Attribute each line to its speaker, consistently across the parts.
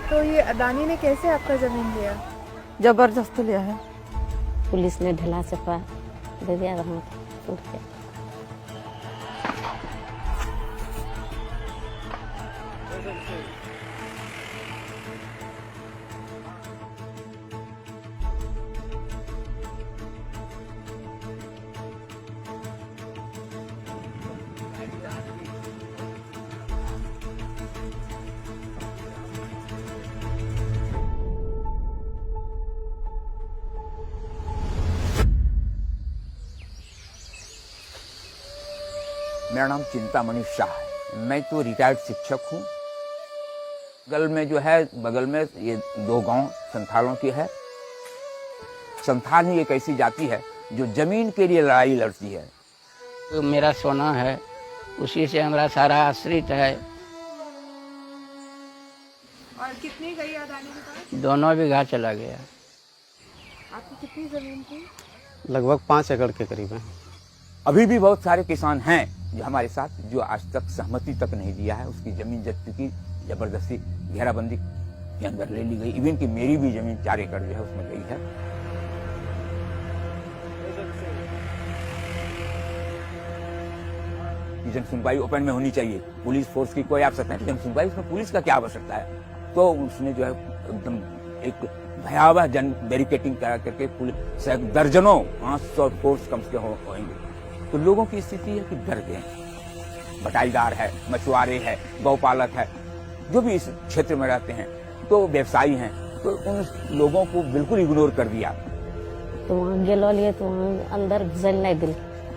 Speaker 1: तो ये अदानी ने कैसे आपका जमीन लिया?
Speaker 2: जबरदस्त लिया है।
Speaker 3: पुलिस ने ढला चपा दे दिया वहाँ उठ के।
Speaker 4: मेरा नाम चिंतामणि शाह है। मैं तो रिटायर्ड शिक्षक हूँ। बगल में ये 2 गांव संथालों की है। संथाल ही एक ऐसी जाति है जो जमीन के लिए लड़ाई लड़ती है।
Speaker 5: तो मेरा सोना है, उसी से हमारा सारा आश्रित है।
Speaker 1: और कितनी गई अदानी के पास?
Speaker 5: 2 बीघा चला गया।
Speaker 1: आपकी कितनी जमीन थी?
Speaker 6: लगभग 5 एकड़ के करीब है।
Speaker 4: अभी भी बहुत सारे किसान हैं जो हमारे साथ, जो आज तक सहमति तक नहीं दिया है। उसकी जमीन जब्ती की जबरदस्ती घेराबंदी के अंदर ले ली गई। इवन कि मेरी भी जमीन 4 एकड़ जो है उसमें गई है। जन सुनवाई ओपन में होनी चाहिए। पुलिस फोर्स की कोई आवश्यकता नहीं। जन सुनवाई उसमें पुलिस का क्या आवश्यकता है? तो उसने जो है एकदम एक भयावह जन बैरिकेटिंग करा करके पुलिस दर्जनों 500 फोर्स कम से कम होंगे। तो लोगों की स्थिति है कि डर गए। बटाईदार है, मछुआरे है, गौपालक है, जो भी इस क्षेत्र में रहते हैं, तो व्यवसायी हैं, तो उन लोगों को बिल्कुल इग्नोर कर दिया।
Speaker 3: तो वहाँ गेलो लिए तो वहाँ अंदर घुसल नहीं दिल।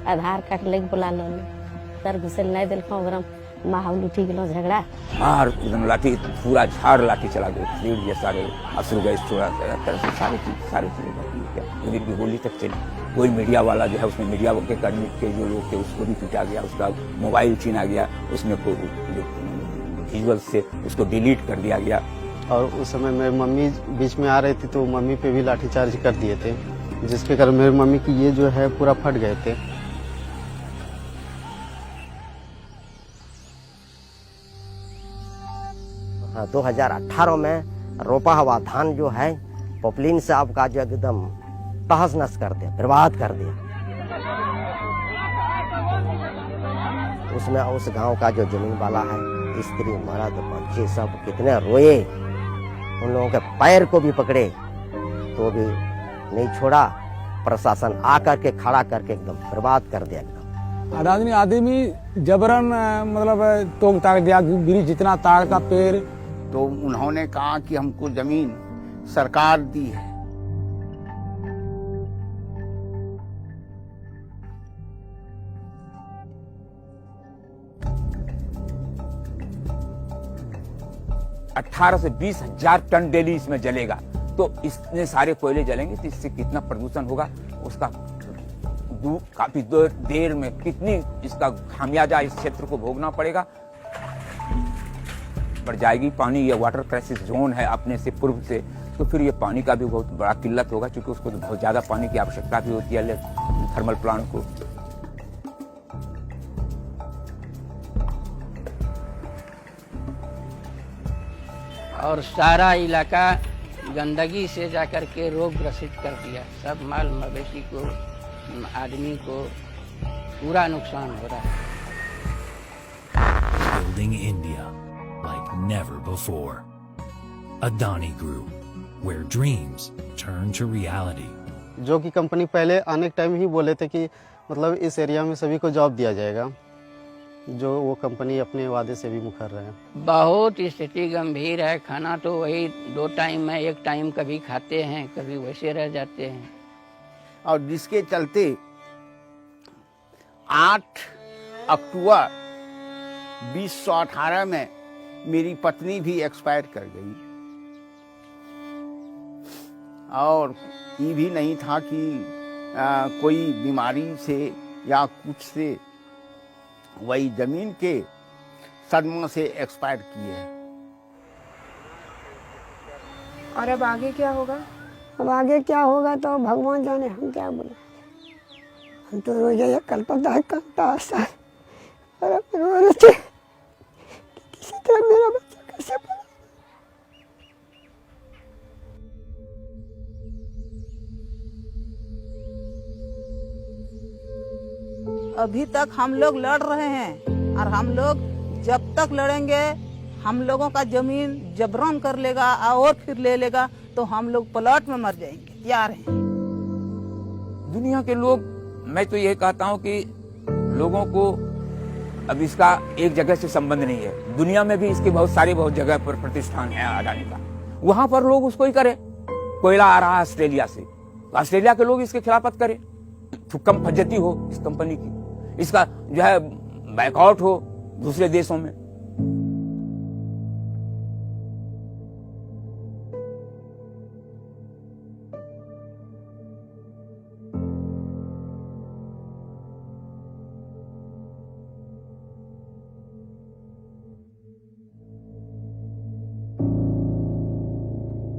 Speaker 3: आधार कार्ड लेके बुला लो, अंदर घुसल नहीं दिल। ओकरा माहौल उठी गेलो झगड़ा।
Speaker 4: मार एकदम लाठी, पूरा झाड़ लाठी चला गया। भीड़ ये सारे अश्रु गए, सारी चीजें की गोली तक चली। कोई मीडिया वाला जो है उसमें मीडिया के कर्मी के जो लोग थे उसको भी पीटा गया। उसका मोबाइल छीना गया, उसमें विजुअल से उसको डिलीट कर दिया गया।
Speaker 6: और उस समय मेरी मम्मी बीच में आ रही थी तो मम्मी पे भी लाठीचार्ज कर दिए थे, जिसके कारण मेरी मम्मी की ये जो है पूरा फट गए थे।
Speaker 7: हाँ, 2018 में रोपा हुआ धान जो है पॉपुलिन से आपका जो एकदम तहस नहस कर दिया, बर्बाद कर दिया। उसमें उस गांव का जो जमीन वाला है, स्त्री मर्द बच्चे सब कितने रोए। उन लोगों के पैर को भी पकड़े तो भी नहीं छोड़ा। प्रशासन आकर के खड़ा करके एकदम बर्बाद कर दिया। एकदम
Speaker 8: अदानी आदमी जबरन मतलब तोड़ ताड़ दिया, गिरी जितना ताड़ का पेड़।
Speaker 9: तो उन्होंने कहा कि हमको जमीन सरकार दी है।
Speaker 4: अठारह से 20,000 टन डेली इसमें जलेगा। तो इतने सारे कोयले जलेंगे तो इससे कितना प्रदूषण होगा, उसका काफी देर में कितनी इसका खामियाजा इस क्षेत्र को भोगना पड़ेगा। बढ़ जाएगी पानी। ये वाटर क्राइसिस जोन है अपने से पूर्व से, तो फिर ये पानी का भी बहुत बड़ा किल्लत होगा, क्योंकि उसको तो बहुत ज्यादा पानी की आवश्यकता भी होती है थर्मल प्लांट को।
Speaker 5: और सारा इलाका गंदगी से जाकर के रोग ग्रसित कर दिया। सब माल मवेशी को, आदमी को पूरा नुकसान हो रहा है।
Speaker 10: Building India like never before. Adani Group, where dreams turn to reality.
Speaker 6: जो कि कंपनी पहले आने के टाइम ही बोले थे कि मतलब इस एरिया में सभी को जॉब दिया जाएगा, जो वो कंपनी अपने वादे से भी मुकर रहे हैं।
Speaker 5: बहुत स्थिति गंभीर है। खाना तो वही 2 टाइम में, 1 टाइम कभी खाते हैं, कभी वैसे रह जाते हैं।
Speaker 9: और जिसके चलते 8 अक्टूबर 2018 में मेरी पत्नी भी एक्सपायर कर गई। और ये भी नहीं था कि कोई बीमारी से या कुछ से, वही जमीन के सदमा से एक्सपायर किए हैं।
Speaker 1: और अब आगे क्या होगा?
Speaker 2: अब आगे क्या होगा तो भगवान जाने, हम क्या बोले। हम तो रोज ये कल्पता है करता है और अपने किसी तरह मेरा बच्चा कैसे पला।
Speaker 11: अभी तक हम लोग लड़ रहे हैं और हम लोग जब तक लड़ेंगे हम लोगों का जमीन जबरन कर लेगा और फिर ले लेगा तो हम लोग प्लॉट में मर जाएंगे, तैयार हैं।
Speaker 4: दुनिया के लोग, मैं तो ये कहता हूं कि लोगों को अब इसका एक जगह से संबंध नहीं है। दुनिया में भी इसके बहुत जगह पर प्रतिष्ठान है अडानी का, वहां पर लोग उसको ही करें। कोयला आ रहा है ऑस्ट्रेलिया से, तो ऑस्ट्रेलिया के लोग इसके खिलाफत करें, कम फज्जती हो इस कंपनी की, इसका जो है बैकआउट हो दूसरे देशों में।